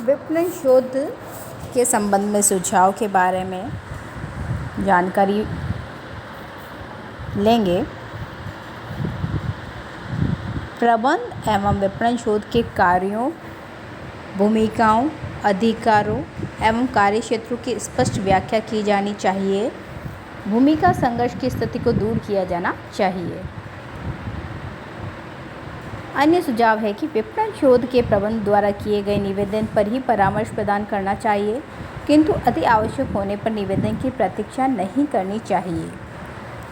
विपणन शोध के संबंध में सुझाव के बारे में जानकारी लेंगे। प्रबंध एवं विपणन शोध के कार्यों, भूमिकाओं, अधिकारों एवं कार्यक्षेत्रों की स्पष्ट व्याख्या की जानी चाहिए। भूमिका संघर्ष की स्थिति को दूर किया जाना चाहिए। अन्य सुझाव है कि विपणन शोध के प्रबंध द्वारा किए गए निवेदन पर ही परामर्श प्रदान करना चाहिए, किंतु अति आवश्यक होने पर निवेदन की प्रतीक्षा नहीं करनी चाहिए।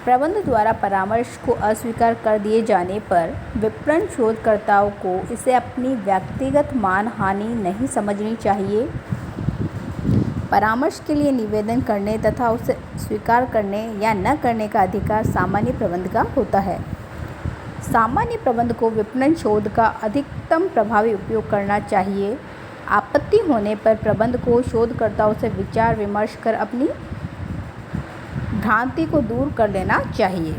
प्रबंध द्वारा परामर्श को अस्वीकार कर दिए जाने पर विपणन शोधकर्ताओं को इसे अपनी व्यक्तिगत मानहानि नहीं समझनी चाहिए। परामर्श के लिए निवेदन करने तथा उसे स्वीकार करने या न करने का अधिकार सामान्य प्रबंध का होता है। सामान्य प्रबंध को विपणन शोध का अधिकतम प्रभावी उपयोग करना चाहिए। आपत्ति होने पर प्रबंध को शोधकर्ताओं से विचार विमर्श कर अपनी भ्रांति को दूर कर लेना चाहिए।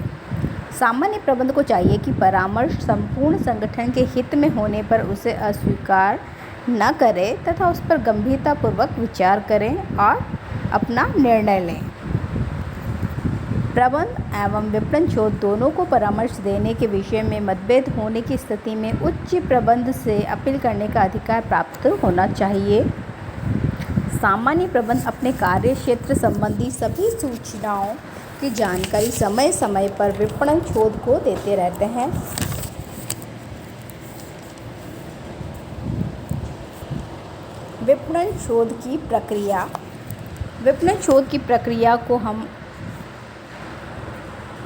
सामान्य प्रबंध को चाहिए कि परामर्श संपूर्ण संगठन के हित में होने पर उसे अस्वीकार न करें तथा उस पर गंभीरतापूर्वक विचार करें और अपना निर्णय लें। प्रबंध एवं विपणन शोध दोनों को परामर्श देने के विषय में मतभेद होने की स्थिति में उच्च प्रबंध से अपील करने का अधिकार प्राप्त होना चाहिए। सामान्य प्रबंध अपने कार्य क्षेत्र संबंधी सभी सूचनाओं की जानकारी समय समय पर विपणन शोध को देते रहते हैं। विपणन शोध की प्रक्रिया। विपणन शोध की प्रक्रिया को हम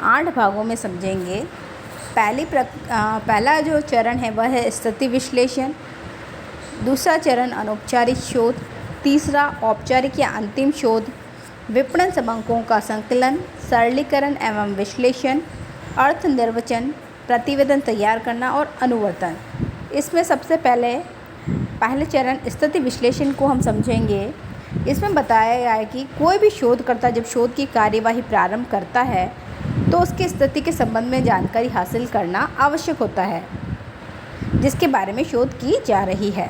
8 भागों में समझेंगे। पहला जो चरण है वह है स्थिति विश्लेषण। दूसरा चरण अनौपचारिक शोध। तीसरा औपचारिक या अंतिम शोध। विपणन समंकों का संकलन, सरलीकरण एवं विश्लेषण, अर्थ निर्वचन, प्रतिवेदन तैयार करना और अनुवर्तन। इसमें सबसे पहले चरण स्थिति विश्लेषण को हम समझेंगे। इसमें बताया गया है कि कोई भी शोधकर्ता जब शोध की कार्यवाही प्रारंभ करता है तो उसकी स्थिति के संबंध में जानकारी हासिल करना आवश्यक होता है जिसके बारे में शोध की जा रही है।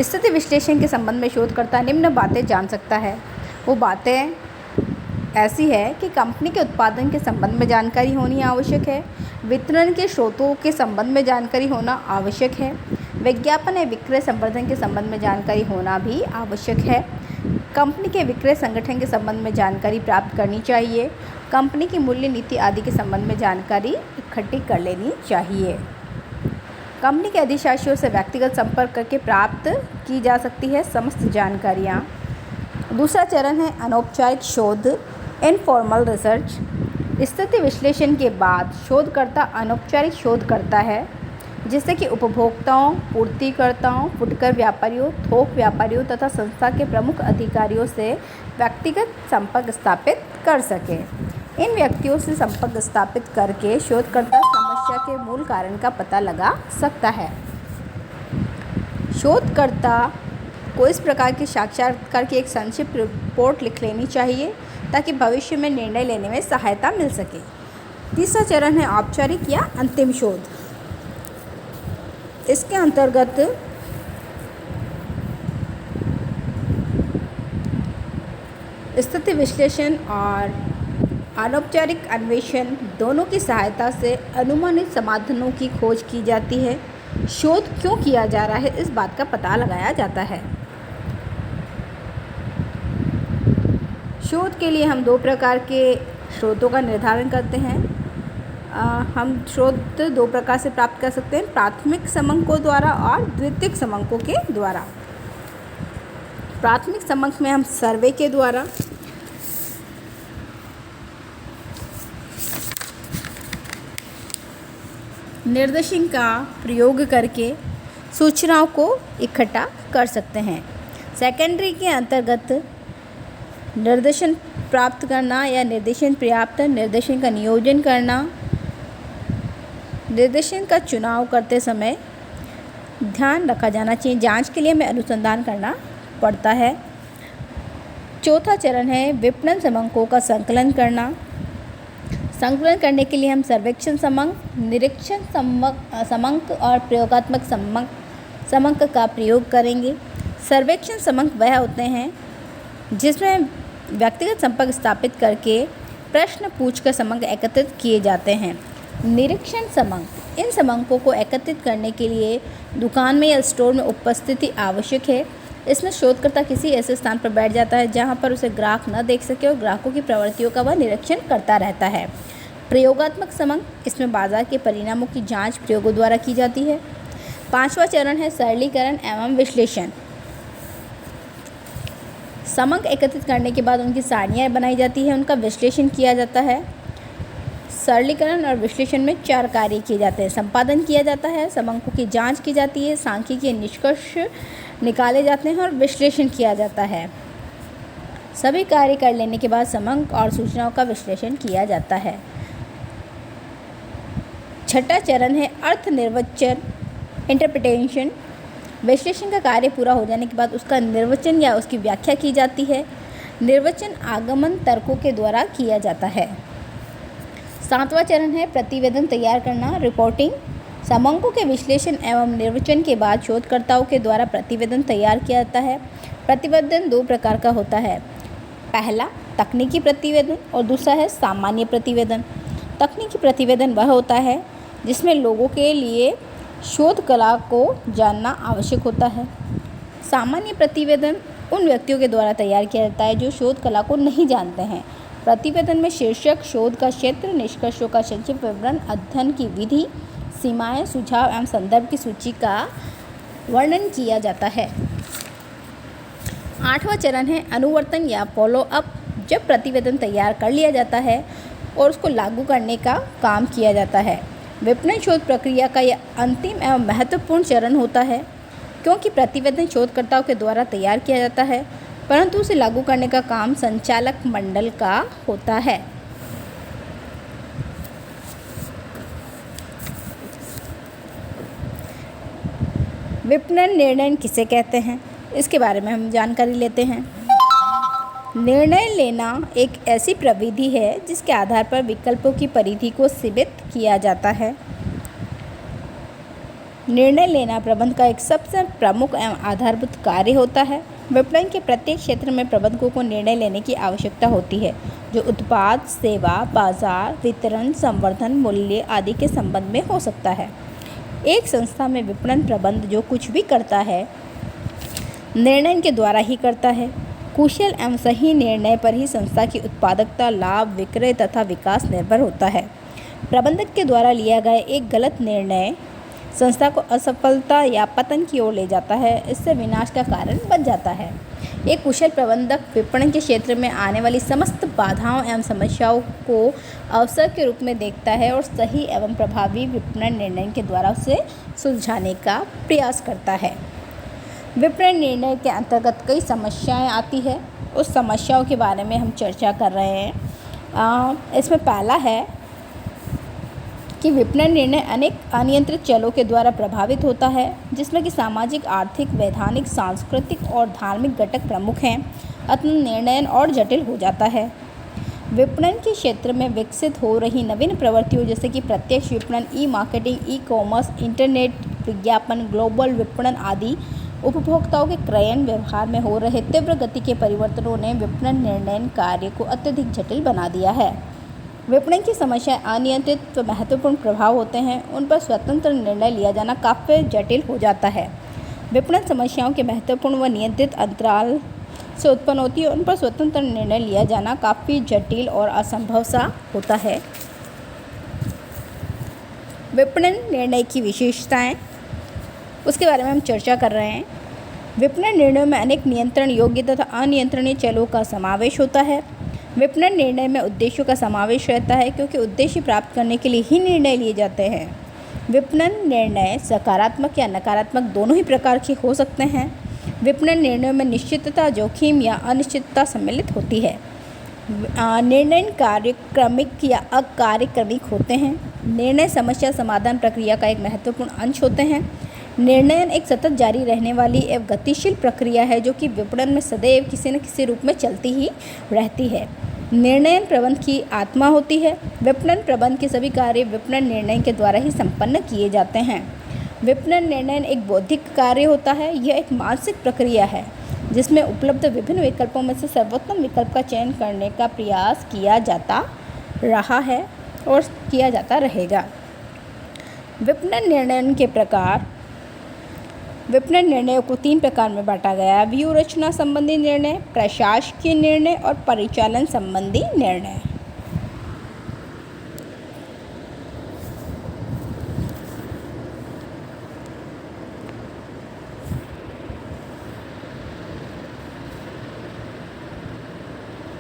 स्थिति विश्लेषण के संबंध में शोधकर्ता निम्न बातें जान सकता है। वो बातें ऐसी है कि कंपनी के उत्पादन के संबंध में जानकारी होनी आवश्यक है, वितरण के स्रोतों के संबंध में जानकारी होना आवश्यक है, विज्ञापन या विक्रय संवर्धन के संबंध में जानकारी होना भी आवश्यक है, कंपनी के विक्रय संगठन के संबंध में जानकारी प्राप्त करनी चाहिए, कंपनी की मूल्य नीति आदि के संबंध में जानकारी इकट्ठी कर लेनी चाहिए। कंपनी के अधिशासियों से व्यक्तिगत संपर्क करके प्राप्त की जा सकती है समस्त जानकारियाँ। दूसरा चरण है अनौपचारिक शोध, इनफॉर्मल रिसर्च। स्थिति विश्लेषण के बाद शोधकर्ता अनौपचारिक शोध करता है, जिससे कि उपभोक्ताओं, पूर्तिकर्ताओं, फुटकर व्यापारियों, थोक व्यापारियों तथा संस्था के प्रमुख अधिकारियों से व्यक्तिगत संपर्क स्थापित कर सके। इन व्यक्तियों से संपर्क स्थापित करके शोधकर्ता समस्या के मूल कारण का पता लगा सकता है। शोधकर्ता को इस प्रकार के साक्षात्कार की एक संक्षिप्त रिपोर्ट लिख लेनी चाहिए ताकि भविष्य में निर्णय लेने में सहायता मिल सके। तीसरा चरण है औपचारिक या अंतिम शोध। इसके अंतर्गत स्थिति विश्लेषण और अनौपचारिक अन्वेषण दोनों की सहायता से अनुमानित समाधानों की खोज की जाती है। शोध क्यों किया जा रहा है इस बात का पता लगाया जाता है। शोध के लिए हम 2 प्रकार के स्रोतों का निर्धारण करते हैं। हम स्रोत 2 प्रकार से प्राप्त कर सकते हैं, प्राथमिक समंकों द्वारा और द्वितीयक समंकों के द्वारा। प्राथमिक समंक में हम सर्वे के द्वारा, निर्देशन का प्रयोग करके सूचनाओं को इकट्ठा कर सकते हैं। सेकेंडरी के अंतर्गत निर्देशन प्राप्त करना या निर्देशन पर्याप्त, निर्देशन का नियोजन करना, निर्देशन का चुनाव करते समय ध्यान रखा जाना चाहिए। जांच के लिए हमें अनुसंधान करना पड़ता है। चौथा चरण है विपणन समंकों का संकलन करना। संकलन करने के लिए हम सर्वेक्षण समंक, निरीक्षण समंक और प्रयोगात्मक समंक समंक का प्रयोग करेंगे। सर्वेक्षण समंक वह होते हैं जिसमें व्यक्तिगत संपर्क स्थापित करके प्रश्न पूछकर समंक एकत्रित किए जाते हैं। निरीक्षण समंक, इन समंकों को एकत्रित करने के लिए दुकान में या स्टोर में उपस्थिति आवश्यक है। इसमें शोधकर्ता किसी ऐसे स्थान पर बैठ जाता है जहां पर उसे ग्राहक न देख सके और ग्राहकों की प्रवृत्तियों का वह निरीक्षण करता रहता है। प्रयोगात्मक समंक, इसमें बाजार के परिणामों की जांच प्रयोगों द्वारा की जाती है। 5वां चरण है सरलीकरण एवं विश्लेषण। समंक एकत्रित करने के बाद उनकी सारणियाँ बनाई जाती है, उनका विश्लेषण किया जाता है। सरलीकरण और विश्लेषण में 4 कार्य किए जाते हैं। संपादन किया जाता है, समंकों की जांच की जाती है, सांख्यिकीय निष्कर्ष निकाले जाते हैं और विश्लेषण किया जाता है। सभी कार्य कर लेने के बाद समंक और सूचनाओं का विश्लेषण किया जाता है। 6वां चरण है अर्थ निर्वचन इंटरप्रिटेशन। विश्लेषण का कार्य पूरा हो जाने के बाद उसका निर्वचन या उसकी व्याख्या की जाती है। निर्वचन आगमन तर्कों के द्वारा किया जाता है। 7वां चरण है प्रतिवेदन तैयार करना, रिपोर्टिंग। समंकों के विश्लेषण एवं निर्वचन के बाद शोधकर्ताओं के द्वारा प्रतिवेदन तैयार किया जाता है। प्रतिवेदन 2 प्रकार का होता है, पहला तकनीकी प्रतिवेदन और दूसरा है सामान्य प्रतिवेदन। तकनीकी प्रतिवेदन वह होता है जिसमें लोगों के लिए शोध कला को जानना आवश्यक होता है। सामान्य प्रतिवेदन उन व्यक्तियों के द्वारा तैयार किया जाता है जो शोध कला को नहीं जानते हैं। प्रतिवेदन में शीर्षक, शोध का क्षेत्र, निष्कर्षों का संक्षिप्त विवरण, अध्ययन की विधि, सीमाएं, सुझाव एवं संदर्भ की सूची का वर्णन किया जाता है। 8वां चरण है अनुवर्तन या फॉलो अप। जब प्रतिवेदन तैयार कर लिया जाता है और उसको लागू करने का काम किया जाता है। विपणन शोध प्रक्रिया का यह अंतिम एवं महत्वपूर्ण चरण होता है, क्योंकि प्रतिवेदन शोधकर्ताओं के द्वारा तैयार किया जाता है परंतु उसे लागू करने का काम संचालक मंडल का होता है। विपणन निर्णय किसे कहते हैं, इसके बारे में हम जानकारी लेते हैं। निर्णय लेना एक ऐसी प्रविधि है जिसके आधार पर विकल्पों की परिधि को सीमित किया जाता है। निर्णय लेना प्रबंधन का एक सबसे प्रमुख एवं आधारभूत कार्य होता है। विपणन के प्रत्येक क्षेत्र में प्रबंधकों को निर्णय लेने की आवश्यकता होती है, जो उत्पाद, सेवा, बाजार, वितरण, संवर्धन, मूल्य आदि के संबंध में हो सकता है। एक संस्था में विपणन प्रबंध जो कुछ भी करता है, निर्णय के द्वारा ही करता है। कुशल एवं सही निर्णय पर ही संस्था की उत्पादकता, लाभ, विक्रय तथा विकास निर्भर होता है। प्रबंधक के द्वारा लिया गया एक गलत निर्णय संस्था को असफलता या पतन की ओर ले जाता है, इससे विनाश का कारण बन जाता है। एक कुशल प्रबंधक विपणन के क्षेत्र में आने वाली समस्त बाधाओं एवं समस्याओं को अवसर के रूप में देखता है और सही एवं प्रभावी विपणन निर्णय के द्वारा उसे सुलझाने का प्रयास करता है। विपणन निर्णय के अंतर्गत कई समस्याएं आती है, उस समस्याओं के बारे में हम चर्चा कर रहे हैं। इसमें पहला है कि विपणन निर्णय अनेक अनियंत्रित चलों के द्वारा प्रभावित होता है, जिसमें कि सामाजिक, आर्थिक, वैधानिक, सांस्कृतिक और धार्मिक घटक प्रमुख हैं। अतः निर्णय और जटिल हो जाता है। विपणन के क्षेत्र में विकसित हो रही नवीन प्रवृत्तियों जैसे कि प्रत्यक्ष विपणन, ई मार्केटिंग, ई कॉमर्स, इंटरनेट विज्ञापन, ग्लोबल विपणन आदि उपभोक्ताओं के क्रयन व्यवहार में हो रहे तीव्र गति के परिवर्तनों ने विपणन निर्णय कार्य को अत्यधिक जटिल बना दिया है। विपणन की समस्याएं अनियंत्रित व महत्वपूर्ण प्रभाव होते हैं, उन पर स्वतंत्र निर्णय लिया जाना काफ़ी जटिल हो जाता है। विपणन समस्याओं के महत्वपूर्ण व नियंत्रित अंतराल से उत्पन्न होती है, उन पर स्वतंत्र निर्णय लिया जाना काफ़ी जटिल और असंभव सा होता है। विपणन निर्णय की विशेषताएं, उसके बारे में हम चर्चा कर रहे हैं। विपणन निर्णयों में अनेक नियंत्रण योग्य तथा अनियंत्रणीय चलों का समावेश होता है। विपणन निर्णय में उद्देश्यों का समावेश रहता है, क्योंकि उद्देश्य प्राप्त करने के लिए ही निर्णय लिए जाते हैं। विपणन निर्णय सकारात्मक या नकारात्मक दोनों ही प्रकार के हो सकते हैं। विपणन निर्णयों में निश्चितता, जोखिम या अनिश्चितता सम्मिलित होती है। निर्णय कार्यक्रमिक या अकार्यक्रमिक होते हैं। निर्णय समस्या समाधान प्रक्रिया का एक महत्वपूर्ण अंश होते हैं। निर्णय एक सतत जारी रहने वाली एवं गतिशील प्रक्रिया है, जो कि विपणन में सदैव किसी न किसी रूप में चलती ही रहती है। निर्णय प्रबंध की आत्मा होती है। विपणन प्रबंध के सभी कार्य विपणन निर्णय के द्वारा ही संपन्न किए जाते हैं। विपणन निर्णय एक बौद्धिक कार्य होता है। यह एक मानसिक प्रक्रिया है जिसमें उपलब्ध विभिन्न विकल्पों में से सर्वोत्तम विकल्प का चयन करने का प्रयास किया जाता रहा है और किया जाता रहेगा। विपणन निर्णय के प्रकार। विपणन निर्णयों को 3 प्रकार में बांटा गया है: व्यूह रचना संबंधी निर्णय, प्रशासकीय निर्णय और परिचालन संबंधी निर्णय।